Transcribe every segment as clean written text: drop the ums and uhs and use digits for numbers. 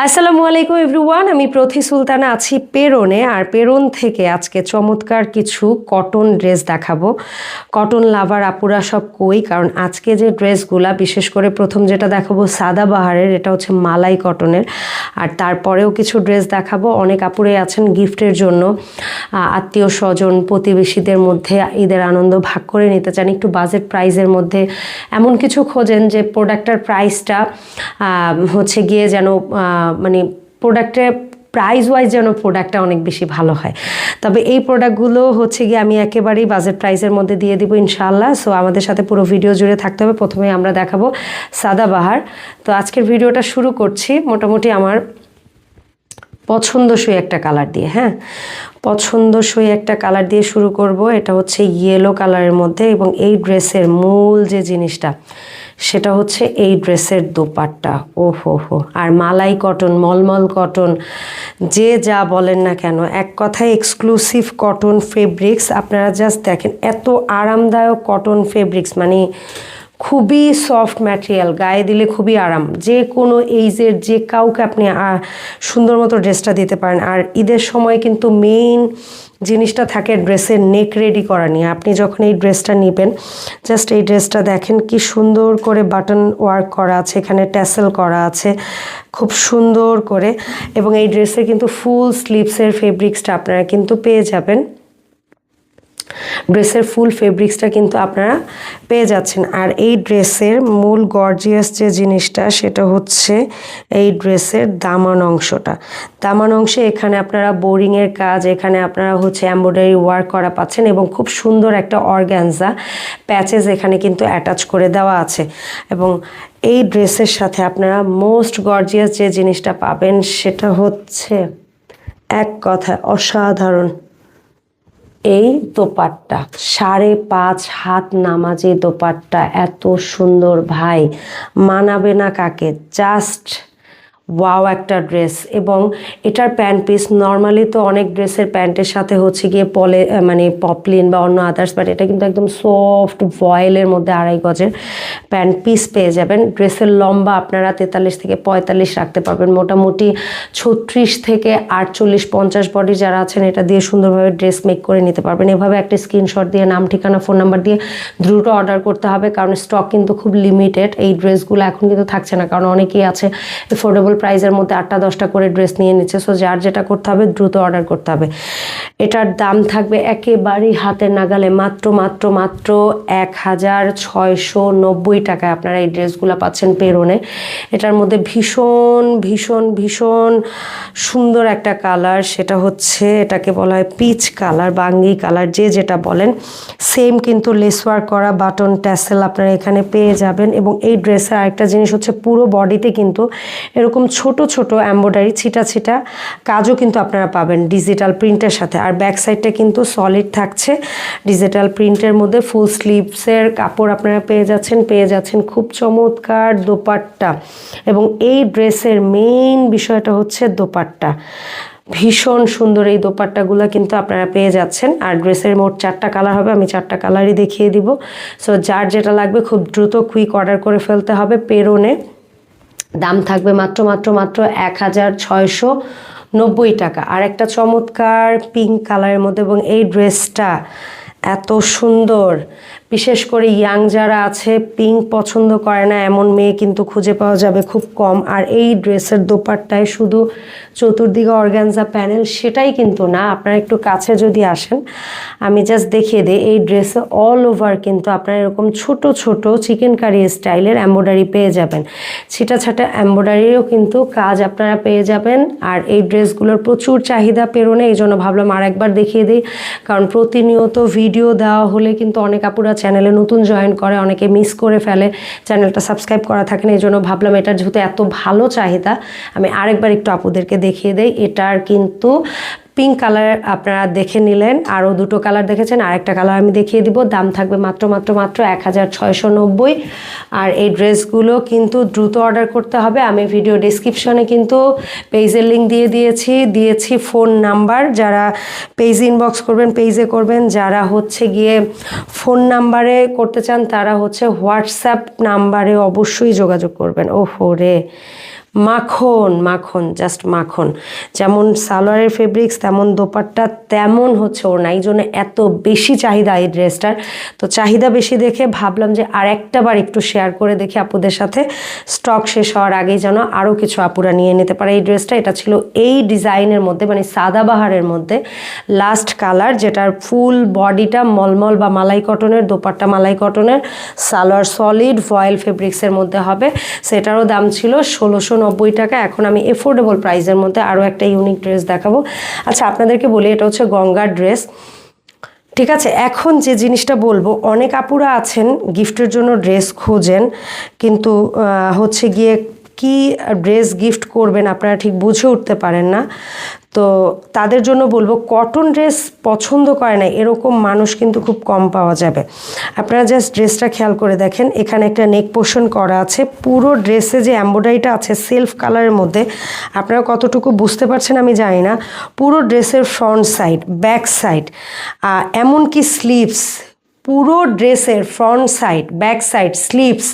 আসসালামু আলাইকুম এভরিওয়ান, আমি প্রথি সুলতানা আছি পেরনে। আর পেরন থেকে আজকে চমৎকার কিছু কটন ড্রেস দেখাবো। কটন লাভার আপুরা সব কই, কারণ আজকে যে ড্রেসগুলা বিশেষ করে প্রথম যেটা দেখাবো সাদাবাহারের, এটা হচ্ছে মালাই কটনের। আর তারপরেও কিছু ড্রেস দেখাবো। অনেক আপুরাই আছেন গিফটের জন্য, আত্মীয় স্বজন প্রতিবেশীদের মধ্যে ঈদের আনন্দ ভাগ করে নিতে চান, একটু বাজেট প্রাইসের মধ্যে এমন কিছু খোঁজেন যে প্রোডাক্টটার প্রাইসটা হচ্ছে গিয়ে যেন মানে প্রোডাক্টের প্রাইস ওয়াইজ যেন প্রোডাক্টটা অনেক বেশি ভালো হয়। তবে এই প্রোডাক্টগুলো হচ্ছে গিয়ে আমি একেবারেই বাজেট প্রাইসের মধ্যে দিয়ে দিব ইনশাআল্লাহ। সো আমাদের সাথে পুরো ভিডিও জুড়ে থাকতে হবে। প্রথমে আমরা দেখাবো সাদাবাহার। তো আজকের ভিডিওটা শুরু করছি মোটামুটি আমার পছন্দসই একটা কালার দিয়ে। হ্যাঁ, পছন্দসই একটা কালার দিয়ে শুরু করব। এটা হচ্ছে ইয়েলো কালারের মধ্যে, এবং এই ড্রেসের মূল যে জিনিসটা সেটা হচ্ছে এই ড্রেসের দোপাট্টা। ওহো হো, আর মালাই কটন, মলমল কটন, যে যা বলেন না কেন, এক কথায় এক্সক্লুসিভ কটন ফেব্রিক্স। আপনারা জাস্ট দেখেন এত আরামদায়ক কটন ফেব্রিক্স, মানে খুবই সফট ম্যাটেরিয়াল, গায়ে দিলে খুবই আরাম। যে কোনো এইজের যে কাউকে আপনি সুন্দর মতো ড্রেসটা দিতে পারেন। আর ঈদের সময় কিন্তু মেইন জিনিসটা থাকে ড্রেসের নেক রেডি করা নিয়ে। আপনি যখন এই ড্রেসটা নেবেন, জাস্ট এই ড্রেসটা দেখেন কি সুন্দর করে বাটন ওয়ার্ক করা আছে, এখানে ট্যাসেল করা আছে খুব সুন্দর করে। এবং এই ড্রেসের কিন্তু ফুল স্লিভসের ফেব্রিক্সটা আপনারা কিন্তু পেয়ে যাবেন। ড্রেসের ফুল ফেব্রিক্সটা কিন্তু আপনারা পেয়ে যাচ্ছেন। আর এই ড্রেসের মূল গর্জিয়াস যে জিনিসটা সেটা হচ্ছে এই ড্রেসের দামান অংশটা। দামান অংশে এখানে আপনারা বোরিংয়ের কাজ, এখানে আপনারা হচ্ছে এমব্রয়ডারি ওয়ার্ক করা পাচ্ছেন, এবং খুব সুন্দর একটা অর্গ্যানজা প্যাচেস এখানে কিন্তু অ্যাটাচ করে দেওয়া আছে। এবং এই ড্রেসের সাথে আপনারা মোস্ট গর্জিয়াস যে জিনিসটা পাবেন সেটা হচ্ছে এক কথায় অসাধারণ এই দোপাট্টা। 5.5 হাত নামাজি দোপাট্টা, এত সুন্দর ভাই, মানাবে না কাকে? জাস্ট ওয়াও একটা ড্রেস। এবং এটার প্যান্ট পিস, নর্মালি তো অনেক ড্রেসের প্যান্টের সাথে হচ্ছে গিয়ে মানে পপলিন বা অন্য আদার্স, বাট এটা কিন্তু একদম সফট ভয়েলের মধ্যে 2.5 গজের প্যান্ট পিস পেয়ে যাবেন। ড্রেসের লম্বা আপনারা 43 থেকে 45 রাখতে পারবেন, মোটামুটি 36 থেকে 48 50 বডি যারা আছেন এটা দিয়ে সুন্দরভাবে ড্রেস মেক করে নিতে পারবেন। এভাবে একটা স্ক্রিনশট দিয়ে নাম, ঠিকানা, ফোন নাম্বার দিয়ে দ্রুত অর্ডার করতে হবে, কারণ স্টক কিন্তু খুব লিমিটেড। এই ড্রেসগুলো এখন কিন্তু থাকছে না, কারণ অনেকেই আছে এফোর্ডেবল প্রাইসের মধ্যে 8টা 10টা করে ড্রেস নিয়ে নিচ্ছে। সো যার যেটা করতে হবে দ্রুত অর্ডার করতে হবে। এটার দাম থাকবে একেবারেই হাতের নাগালে, মাত্র 1690 টাকায় আপনারা এই ড্রেসগুলো পাচ্ছেন পেরনে। এটার মধ্যে ভীষণ ভীষণ ভীষণ সুন্দর একটা কালার, সেটা হচ্ছে এটাকে বলা হয় পিচ কালার, বাঙ্গি কালার, যে যেটা বলেন। সেম কিন্তু লেস ওয়ার্ক করা বাটন ট্যাসেল আপনারা এখানে পেয়ে যাবেন। এবং এই ড্রেসের আরেকটা জিনিস হচ্ছে পুরো বডিতে কিন্তু এরকম ছোট ছোট এমব্রয়ডারি ছিটা ছিটা কাজও কিন্তু আপনারা পাবেন ডিজিটাল প্রিন্টের সাথে। আর ব্যাক সাইডটা কিন্তু সলিড থাকছে ডিজিটাল প্রিন্টের মধ্যে। ফুল স্লিভসের কাপড় আপনারা পেয়ে যাচ্ছেন খুব চমৎকার দোপাট্টা। এবং এই ড্রেসের মেইন বিষয়টা হচ্ছে দোপাট্টা, ভীষণ সুন্দর এই দোপাট্টাগুলো কিন্তু আপনারা পেয়ে যাচ্ছেন। আর ড্রেসের মোট 4টা কালার হবে, আমি 4টা কালারই দেখিয়ে দিব। সো যার যেটা লাগবে খুব দ্রুত কুইক অর্ডার করে ফেলতে হবে পেরনে। দাম থাকবে মাত্র 1690 টাকা। আর একটা চমৎকার পিঙ্ক কালারের মধ্যে, এবং এই ড্রেসটা এত সুন্দর, বিশেষ করে ইয়াং যারা আছে পিঙ্ক পছন্দ করে না এমন মেয়ে কিন্তু খুঁজে পাওয়া যাবে খুব কম। আর এই ড্রেসের দোপাট্টায় শুধু চতুর্দিকে অর্গানজা প্যানেল সেটাই কিন্তু না, আপনারা একটু কাছে যদি আসেন আমি জাস্ট দেখিয়ে দিই। এই ড্রেসে অল ওভার কিন্তু আপনারা এরকম ছোট ছোট চিকেন কারি স্টাইলের এমব্রয়ডারি পেয়ে যাবেন, ছিটা ছাটা এমব্রয়ডারিও কিন্তু কাজ আপনারা পেয়ে যাবেন। আর এই ড্রেসগুলোর প্রচুর চাহিদা পেরোনে, এই জন্য ভাবলাম আর একবার দেখিয়ে দিই, কারণ প্রতিনিয়ত ভিডিও দেওয়া হলে কিন্তু অনেক আপুরা চ্যানেলে নতুন জয়েন করে, অনেকে মিস করে ফেলে, চ্যানেলটা সাবস্ক্রাইব করা থাকে না। এই জন্য ভাবলাম এটার যেহেতু এত ভালো চাহিদা আমি আরেকবার একটু আপুদেরকে দেখিয়ে দেই। এটার কিন্তু পিঙ্ক কালার আপনারা দেখে নিলেন, আরও 2টো কালার দেখেছেন, আরেকটা কালার আমি দেখিয়ে দিব। দাম থাকবে মাত্র 1690। আর এই ড্রেসগুলো কিন্তু দ্রুত অর্ডার করতে হবে। আমি ভিডিও ডিসক্রিপশনে কিন্তু পেজের লিঙ্ক দিয়েছি ফোন নাম্বার, যারা পেজ ইনবক্স করবেন পেজে করবেন, যারা হচ্ছে গিয়ে ফোন নাম্বারে করতে চান তারা হচ্ছে হোয়াটসঅ্যাপ নাম্বারে অবশ্যই যোগাযোগ করবেন। ওহো রে, মাখন মাখন, জাস্ট মাখন। যেমন সালোয়ারের ফেব্রিক্স তেমন দোপাট্টা তেমন হচ্ছে ওড়না, এই জন্য এত বেশি চাহিদা এই ড্রেসটার। তো চাহিদা বেশি দেখে ভাবলাম যে আর একটা বার একটু শেয়ার করে দেখি আপুদের সাথে, স্টক শেষ হওয়ার আগেই যেন আরও কিছু আপুরা নিয়ে নিতে পারে এই ড্রেসটা। এটা ছিল এই ডিজাইনের মধ্যে, মানে সাদাবাহারের মধ্যে লাস্ট কালার, যেটার ফুল বডিটা মলমল বা মালাই কটনের, দোপাট্টা মালাই কটনের, সালোয়ার সলিড ভয়েল ফেব্রিক্সের মধ্যে হবে। সেটারও দাম ছিল 1690 টাকা। এখন আমি এফোর্ডেবল প্রাইসের মধ্যে আরও একটা ইউনিক ড্রেস দেখাবো। আচ্ছা আপনাদেরকে বলি, এটা হচ্ছে গঙ্গার ড্রেস, ঠিক আছে। এখন যে জিনিসটা বলবো, অনেক আপুরা আছেন গিফটের জন্য ড্রেস খোঁজেন, কিন্তু হচ্ছে গিয়ে কি ড্রেস গিফট করবেন আপনারা ঠিক বুঝে উঠতে পারেন না। তো তাদের জন্য বলবো, কটন ড্রেস পছন্দ করে না এরকম মানুষ কিন্তু খুব কম পাওয়া যাবে। আপনারা জাস্ট ড্রেসটা খেয়াল করে দেখেন, এখানে একটা নেক পোর্শন করা আছে, পুরো ড্রেসে যে এমব্রয়ডারিটা আছে সেলফ কালারের মধ্যে, আপনারা কতটুকু বুঝতে পারছেন আমি জানি না। পুরো ড্রেসের ফ্রন্ট সাইড, ব্যাক সাইড, এমনকি স্লিভস, পুরো ড্রেসের front side, back side, sleeves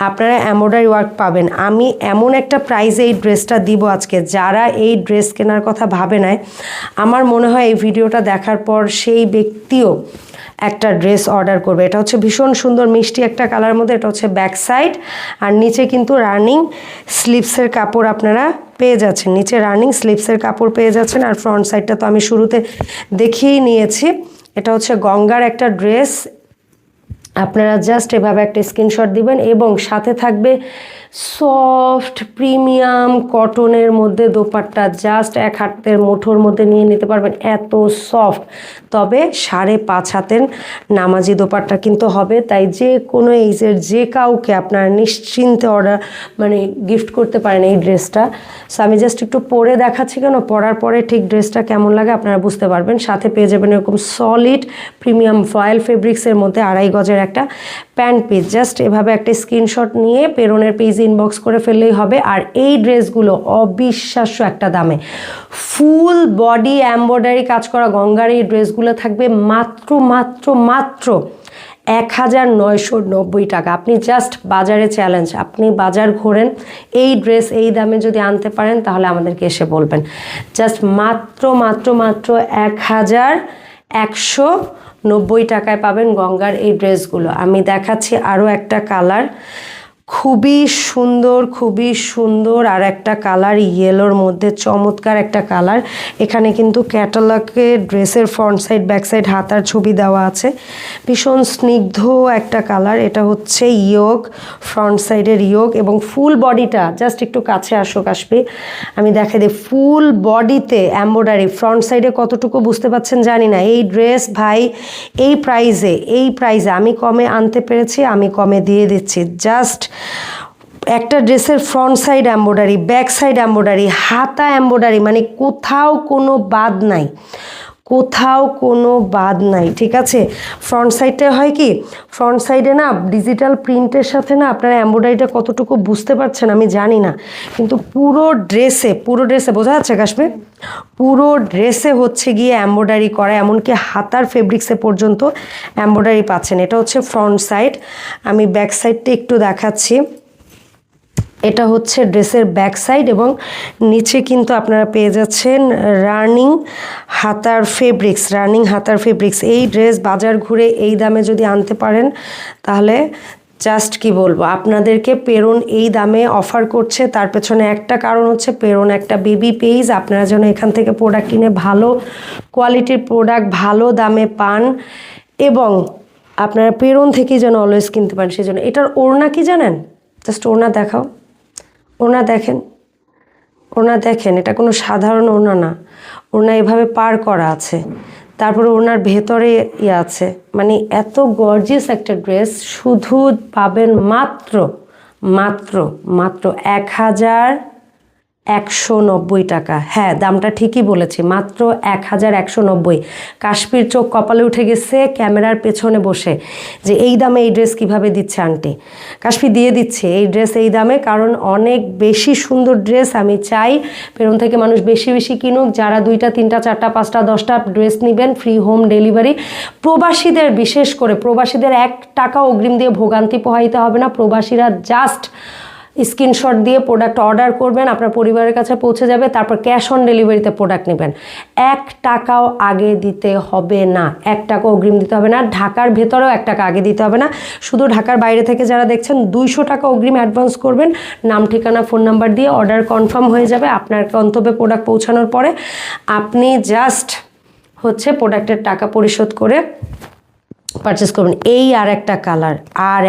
আপনারা এমব্রয়ডারি ওয়ার্ক পাবেন। আমি এমন একটা প্রাইসে এই ড্রেসটা দিব আজকে, যারা এই ড্রেস কেনার কথা ভাবে নাই, আমার মনে হয় এই ভিডিওটা দেখার পর সেই ব্যক্তিও একটা ড্রেস অর্ডার করবে। এটা হচ্ছে ভীষণ সুন্দর মিষ্টি একটা কালারের মধ্যে, এটা হচ্ছে ব্যাক সাইড, আর নিচে কিন্তু রানিং স্লিভসের কাপড় আপনারা পেয়ে যাচ্ছেন, নিচে রানিং স্লিভসের কাপড় পেয়ে যাচ্ছেন। আর ফ্রন্ট সাইডটা তো আমি শুরুতে দেখিয়েই নিয়েছি। এটা হচ্ছে গঙ্গার একটা ড্রেস, আপনারা জাস্ট এভাবে একটা স্ক্রিনশট দিবেন, এবং সাথে থাকবে সফট প্রিমিয়াম কটনের মধ্যে দোপাট্টা, জাস্ট এক হাতের মুঠোর মধ্যে নিয়ে নিতে পারবেন, এত সফট। তবে 5.5 হাতের নামাজি দোপাট্টা কিন্তু হবে, তাই যে কোনো এইজের যে কাউকে আপনারা নিশ্চিন্তে অর্ডার মানে গিফট করতে পারেন এই ড্রেসটা। সো আমি জাস্ট একটু পরে দেখাচ্ছি, কেন পরার পরে ঠিক ড্রেসটা কেমন লাগে আপনারা বুঝতে পারবেন। সাথে পেয়ে যাবেন এরকম সলিড প্রিমিয়াম ফয়েল ফেব্রিক্সের মধ্যে 2.5 গজের একটা প্যান্ট পিস। জাস্ট এভাবে একটা স্ক্রিনশট নিয়ে পেরনের পেজে ইনবক্স করে ফেললেই হবে। আর এই ড্রেসগুলো অবিশ্বাস্য একটা দামে, ফুল বডি এমব্রয়ডারি কাজ করা গঙ্গার এই ড্রেসগুলো থাকবে মাত্র মাত্র মাত্র 1990 টাকা। আপনি জাস্ট বাজারে চ্যালেঞ্জ, আপনি বাজার ঘোরেন, এই ড্রেস এই দামে যদি আনতে পারেন তাহলে আমাদেরকে এসে বলবেন। জাস্ট মাত্র মাত্র মাত্র 1190 টাকায় পাবেন গঙ্গার এই ড্রেসগুলো। আমি দেখাচ্ছি আরও একটা কালার, খুবই সুন্দর খুবই সুন্দর, আর একটা কালার ইয়েলোর মধ্যে চমৎকার একটা কালার। এখানে কিন্তু ক্যাটালগে ড্রেসের ফ্রন্ট সাইড ব্যাক সাইড হাতার ছবি দেওয়া আছে, ভীষণ স্নিগ্ধ একটা কালার। এটা হচ্ছে ইয়োগ, ফ্রন্ট সাইডের ইয়োগ, এবং ফুল বডিটা জাস্ট একটু কাছে আসো কাশবি, আমি দেখাই দিই। ফুল বডিতে এমব্রয়ডারি, ফ্রন্ট সাইডে কতটুকু বুঝতে পারছেন জানি না। এই ড্রেস ভাই এই প্রাইজে আমি কমে আনতে পেরেছি, আমি কমে দিয়ে দিচ্ছি। জাস্ট একটা ড্রেসের front side embroidery, back side embroidery, হাতা এমব্রয়ডারি, মানে কোথাও কোনো বাদ নাই, কোথাও কোনো বাদ নাই, ঠিক আছে। ফ্রন্ট সাইডে হয় কি, ফ্রন্ট সাইডে না ডিজিটাল প্রিন্টের সাথে না আপনারা এমব্রয়ডারিটা কতটুকু বুঝতে পারছেন আমি জানি না, কিন্তু পুরো ড্রেসে বোঝা যাচ্ছে কাশ্মীর, পুরো ড্রেসে হচ্ছে গিয়ে এমব্রয়ডারি করা, এমনকি হাতার ফেব্রিক্সে পর্যন্ত এমব্রয়ডারি পাচ্ছেন। এটা হচ্ছে ফ্রন্ট সাইড, আমি ব্যাক সাইডটা একটু দেখাচ্ছি। এটা হচ্ছে ড্রেসের ব্যাক সাইড, এবং নিচে কিন্তু আপনারা পেয়ে যাচ্ছেন রানিং হাতার ফেব্রিক্স। এই ড্রেস বাজার ঘুরে এই দামে যদি আনতে পারেন তাহলে জাস্ট কি বলবো, আপনাদেরকে পেরন এই দামে অফার করছে, তার পেছনে একটা কারণ হচ্ছে পেরন একটা বেবি পেজ। আপনারা যেন এখান থেকে প্রোডাক্ট কিনে ভালো কোয়ালিটির প্রোডাক্ট ভালো দামে পান, এবং আপনারা পেরন থেকেই যেন অলওয়েজ কিনতে পারেন। সেই জন্য এটার ওড়না কি জানেন, জাস্ট ওড়না দেখাও, ওড়না দেখেন, এটা কোনো সাধারণ ওড়না না, ওড়না এভাবে পার করা আছে, তারপরে ওড়নার ভেতরে আছে, মানে এত গর্জিয়াস একটা ড্রেস। শুধু পাবেন মাত্র 1190 টাকা। হ্যাঁ, দামটা ঠিকই বলেছি, মাত্র 1190। কাশ্মীর চোখ কপালে উঠে গেছে ক্যামেরার পেছনে বসে, যে এই দামে এই ড্রেস কিভাবে দিচ্ছে আন্টি। কাশ্মীর দিয়ে দিচ্ছে এই ড্রেস এই দামে, কারণ অনেক বেশি সুন্দর ড্রেস। আমি চাই পেরন থেকে মানুষ বেশি বেশি কিনুক, যারা 2টা 3টা 4টা 5টা 10টা ড্রেস নেবেন ফ্রি হোম ডেলিভারি। প্রবাসীদের, বিশেষ করে প্রবাসীদের 1 টাকা অগ্রিম দিয়ে ভোগান্তি পোহাইতে হবে না। প্রবাসীরা জাস্ট স্ক্রিনশট দিয়ে প্রোডাক্ট অর্ডার করবেন, আপনার পরিবারের কাছে পৌঁছে যাবে। তারপর ক্যাশ অন ডেলিভারিতে প্রোডাক্ট নেবেন। 1 টাকাও আগে দিতে হবে না, 1 টাকা অগ্রিম দিতে হবে না। ঢাকার ভেতরেও 1 টাকা আগে দিতে হবে না। শুধু ঢাকার বাইরে থেকে যারা দেখছেন 200 টাকা অগ্রিম অ্যাডভান্স করবেন। নাম, ঠিকানা, ফোন নাম্বার দিয়ে অর্ডার কনফার্ম হয়ে যাবে। আপনার গন্তব্যে প্রোডাক্ট পৌঁছানোর পরে আপনি জাস্ট হচ্ছে প্রোডাক্টের টাকা পরিশোধ করে পারচেস করবেন। এই আর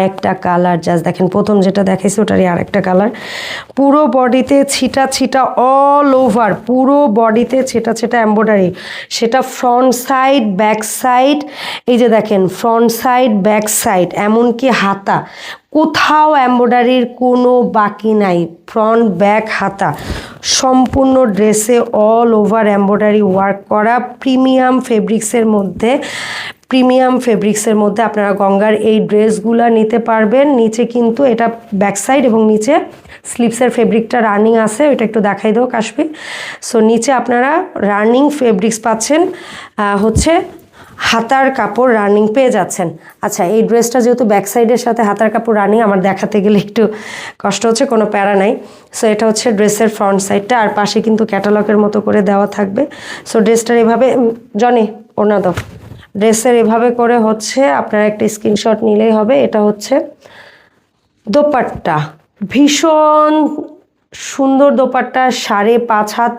একটা কালার জাস্ট দেখেন, প্রথম যেটা দেখাইছি ওটারই আর একটা কালার। পুরো বডিতে ছিটা ছিটা, অল ওভার পুরো বডিতে ছিটা ছিটা এমব্রয়ডারি, সেটা ফ্রন্ট সাইড ব্যাক সাইড। এই যে দেখেন ফ্রন্ট সাইড ব্যাক সাইড, এমনকি হাতা, কোথাও এমব্রয়ডারির কোনো বাকি নাই। ফ্রন্ট ব্যাক হাতা সম্পূর্ণ ড্রেসে অল ওভার এমব্রয়ডারি ওয়ার্ক করা, প্রিমিয়াম ফেব্রিক্সের মধ্যে আপনারা গঙ্গার এই ড্রেসগুলো নিতে পারবেন। নিচে কিন্তু এটা ব্যাক সাইড এবং নিচে স্লিভসের ফেব্রিকটা রানিং আছে, ওইটা একটু দেখাই দেবো কাশবি। সো নিচে আপনারা রানিং ফেব্রিক্স পাচ্ছেন, হচ্ছে হাতার কাপড় রানিং পেয়ে যাচ্ছেন। আচ্ছা, এই ড্রেসটা যেহেতু ব্যাক সাইডের সাথে হাতার কাপড় রানিং, আমার দেখাতে গেলে একটু কষ্ট হচ্ছে, কোনো প্যারা নাই। সো এটা হচ্ছে ড্রেসের ফ্রন্ট সাইডটা, আর পাশে কিন্তু ক্যাটালগের মতো করে দেওয়া থাকবে। সো ড্রেসটার এভাবে জনি ওনা দাও, ড্রেসের এভাবে করে হচ্ছে আপনারা একটা স্ক্রিনশট নিলেই হবে। এটা হচ্ছে দোপাট্টা, ভীষণ সুন্দর দোপাট্টা, 5.5 হাত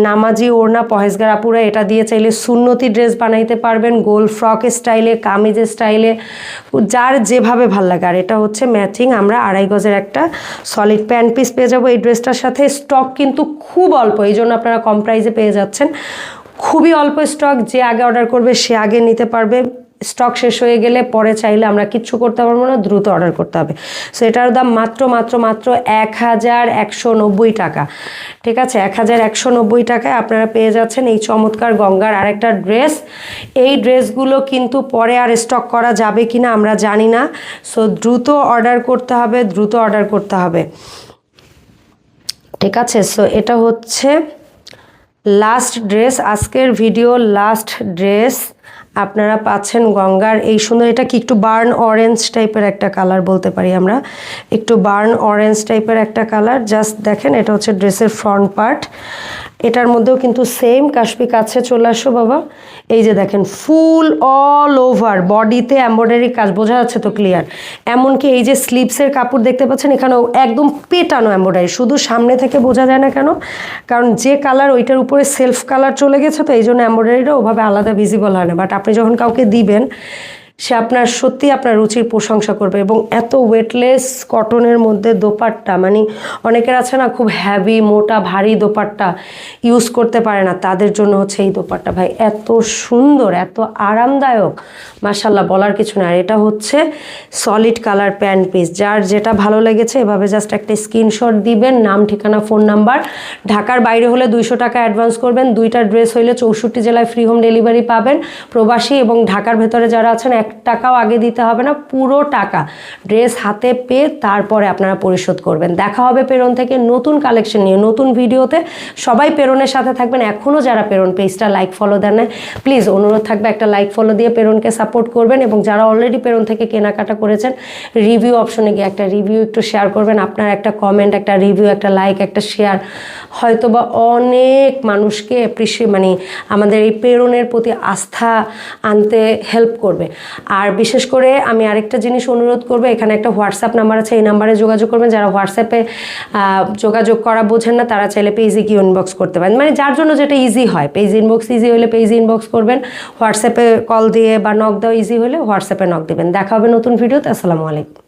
নামাজি ওড়না, পহেজগার আপুরা এটা দিয়ে চাইলে সুন্নতি ড্রেস বানাইতে পারবেন, গোল ফ্রক স্টাইলে, কামিজ স্টাইলে, যার যেভাবে ভাল লাগে। আর এটা হচ্ছে ম্যাচিং আমরা 2.5 গজের একটা সলিড প্যান্ট পিস পেয়ে যাবো এই ড্রেসটার সাথে। স্টক কিন্তু খুব অল্প, এই জন্য আপনারা কম প্রাইসে পেয়ে যাচ্ছেন। খুবই অল্প স্টক, যে আগে অর্ডার করবে সে আগে নিতে পারবে। স্টক শেষ হয়ে গেলে পরে চাইলে আমরা কিচ্ছু করতে পারবো না, দ্রুত অর্ডার করতে হবে। সো এটার দাম মাত্র 1190 টাকা। ঠিক আছে, 1190 টাকায় আপনারা পেয়ে যাচ্ছেন এই চমৎকার গঙ্গার আরেকটা ড্রেস। এই ড্রেসগুলো কিন্তু পরে আর স্টক করা যাবে কিনা আমরা জানি না। সো দ্রুত অর্ডার করতে হবে। ঠিক আছে, সো এটা হচ্ছে লাস্ট ড্রেস, আজকের ভিডিও লাস্ট ড্রেস। আপনারা পাচ্ছেন গঙ্গার এই সুন্দর, এটা কি একটু বার্ন অরেঞ্জ টাইপের একটা কালার বলতে পারি আমরা, একটু বার্ন অরেঞ্জ টাইপের একটা কালার। জাস্ট দেখেন, এটা হচ্ছে ড্রেসের ফ্রন্ট পার্ট। এটার মধ্যেও কিন্তু সেম কাশপি কাছে চলে আসো বাবা। এই যে দেখেন ফুল অল ওভার বডিতে এমব্রয়ডারি কাজ, বোঝা যাচ্ছে তো ক্লিয়ার। এমনকি এই যে স্লিভসের কাপড় দেখতে পাচ্ছেন, এখানেও একদম পেটানো এমব্রয়ডারি, শুধু সামনে থেকে বোঝা যায় না কেন, কারণ যে কালার ওইটার উপরে সেলফ কালার চলে গেছে, তো এই জন্য এমব্রয়ডারিটা ওভাবে আলাদা ভিজিবল হয় না। বাট আপনি যখন কাউকে দিবেন, সে সত্যি আপনার রুচির প্রশংসা করবে। এবং এত ওয়েটলেস কটনের মধ্যে দোপাট্টা, মানে অনেকের আছে না খুব হ্যাভি মোটা ভারী দোপাট্টা ইউজ করতে পারে না, তাদের জন্য হচ্ছে এই দোপাট্টা। ভাই এত সুন্দর, এত আরামদায়ক, মাশাল্লাহ বলার কিছু না। আর এটা হচ্ছে সলিড কালার প্যান্ট পিস, যার যেটা ভালো লেগেছে এভাবে জাস্ট একটা স্ক্রিনশট দিবেন, নাম, ঠিকানা, ফোন নাম্বার। ঢাকার বাইরে হলে 200 টাকা অ্যাডভান্স করবেন। 2টা ড্রেস হইলে 64 জেলায় ফ্রি হোম ডেলিভারি পাবেন। প্রবাসী এবং ঢাকার ভেতরে যারা আছেন 1 টাকাও আগে দিতে হবে না, পুরো টাকা ড্রেস হাতে পেয়ে তারপরে আপনারা পরিশোধ করবেন। দেখা হবে পেরন থেকে নতুন কালেকশন নিয়ে নতুন ভিডিওতে। সবাই পেরনের সাথে থাকবেন। এখনও যারা পেরন পেজটা লাইক ফলো দেন না, প্লিজ অনুরোধ থাকবে একটা লাইক ফলো দিয়ে পেরনকে সাপোর্ট করবেন। এবং যারা অলরেডি পেরন থেকে কেনাকাটা করেছেন, রিভিউ অপশনে গিয়ে একটা রিভিউ একটু শেয়ার করবেন। আপনার একটা কমেন্ট, একটা রিভিউ, একটা লাইক, একটা শেয়ার হয়তোবা অনেক মানুষকে মানে আমাদের এই পেরনের প্রতি আস্থা আনতে হেল্প করবে। আর বিশেষ করে আমি আরেকটা জিনিস অনুরোধ করবো, এখানে একটা হোয়াটসঅ্যাপ নাম্বার আছে, এই নাম্বারে যোগাযোগ করবেন। যারা হোয়াটসঅ্যাপে যোগাযোগ করা বোঝেন না, তারা চাইলে পেজে গিয়ে ইনবক্স করতে পারেন, মানে যার জন্য যেটা ইজি হয়। পেজ ইনবক্স ইজি হলে পেজে ইনবক্স করবেন, হোয়াটসঅ্যাপে কল দিয়ে বা নক দেওয়া ইজি হলে হোয়াটসঅ্যাপে নক দেবেন। দেখা হবে নতুন ভিডিওতে। আসসালামু আলাইকুম।